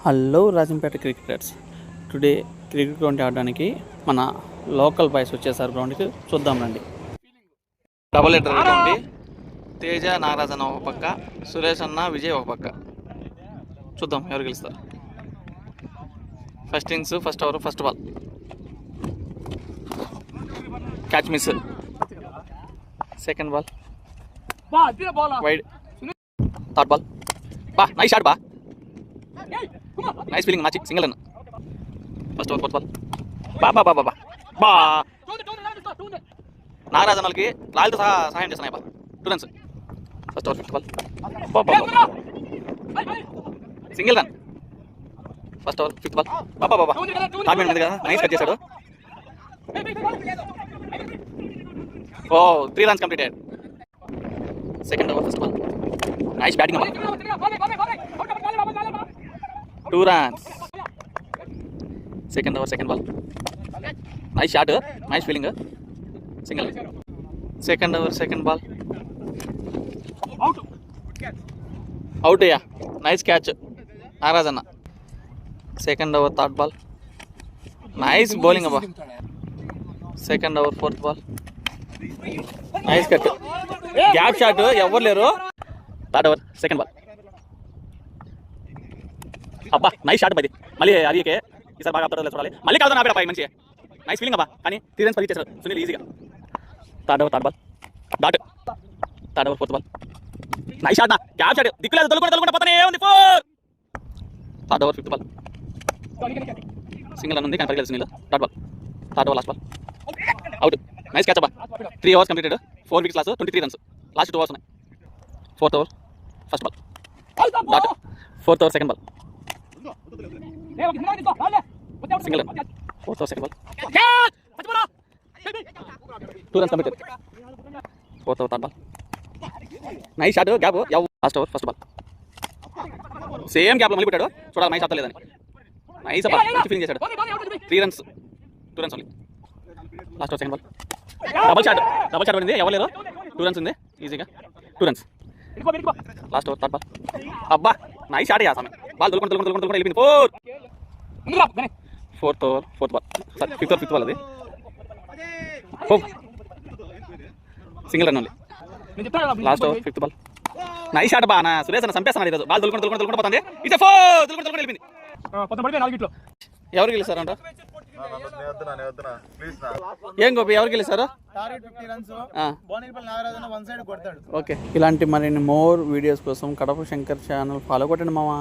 Hello Rajampet cricketers. Today cricket ground ఆడడానికి మన local boys వచ్చేసారు గ్రౌండ్కి. చూద్దాం రండి. Double header ground. Teja Nagaraj అన్న ఒక పక్క, సురేష్ అన్న విజయ్ ఒక పక్క. చూద్దాం ఎవరు గెలుస్తారు. First innings, first over, first ball. Catch miss. Second ball wide. Third ball nice shot nice feeling match. Single అన్న. First over, fourth ball. Nagaraj అన్నకి లాల్తో సహాయం చేస్తున్నాయి. 2 runs. First over, fifth ball. Single run. First over, fifth ball. Third man ఉంది కదా, nice cut చేశాడు. 3 runs completed. Second over, first ball. Nice batting. 2 runs. Second over, second ball. Nice shot, nice feeling. Single. Second over, second ball. Out అయ్యా. Nice catch Nagaraj అన్న. Second over, third ball. Nice bowling అబ్బా. Second over, fourth ball. Nice cut, gap shot, ఎవరు లేరు. Third over, second ball. అబ్బా nice shot బది. మళ్ళీ అదికే ఈసారి బాగా ఆపుతారో చూడాలి. మళ్ళీ కాదు నా మంచి నైస్ ఫీలింగ్ అబ్బా. కానీ 3 runs పది చేశారు సునీల్ ఈజీగా. Third over, third ball. Dot. Third over, fourth ball. Nice shot నా, గ్యాప్ షాట్, దిక్కులేదు, తొలుకుంటా పోతానే ఉంది. 4. Third over, fifth ball. Single run ఉంది కానీ పరిగెలు Sunil. Third ball. Third over, last ball. Out. Nice catch అబ్బా. 3 overs completed. 4 wickets lost, 23 runs. Last 2 overs ఉన్నాయి. Fourth over, first ball. Dot. Fourth over, second ball. Single run. Fourth over, second ball. 2 runs completed. Fourth over, third ball. Nice shot, gap. Last over, first ball. Same గ్యాప్లో మళ్ళీ పెట్టాడు. చూడాలి nice shot లేదని. Nice అబ్బా, మంచి feeling చేశాడు. 3 runs, 2 runs only. Last over, second ball. Double shot పడింది, ఎవరు లేరు. 2 runs ఉంది ఈజీగా. 2 runs. Last over, third ball. అబ్బా నైస్ షాట్. ఆమె బాల్ దొరుకుంటూ వెళ్ళింది. 4. Fourth over, fourth ball. Sorry, fifth ball అది. Single run only. Last over, fifth ball. Nice shot బా. నా సురేష్ అన్న చంపేస్తాను ఈరోజు. బాల్ దొరుకుంటూ పోతుంది. ఇట్స్ 4. దొరుకుంటూ వెళ్ళింది. ఎవరు గెలుస్తారంట? ఏం గోపి, ఎవరు గెలుస్తారు? ఓకే. ఇలాంటి మరిన్ని మోర్ వీడియోస్ కోసం కడప శంకర్ ఛానల్ ఫాలో కొట్టండి మామ.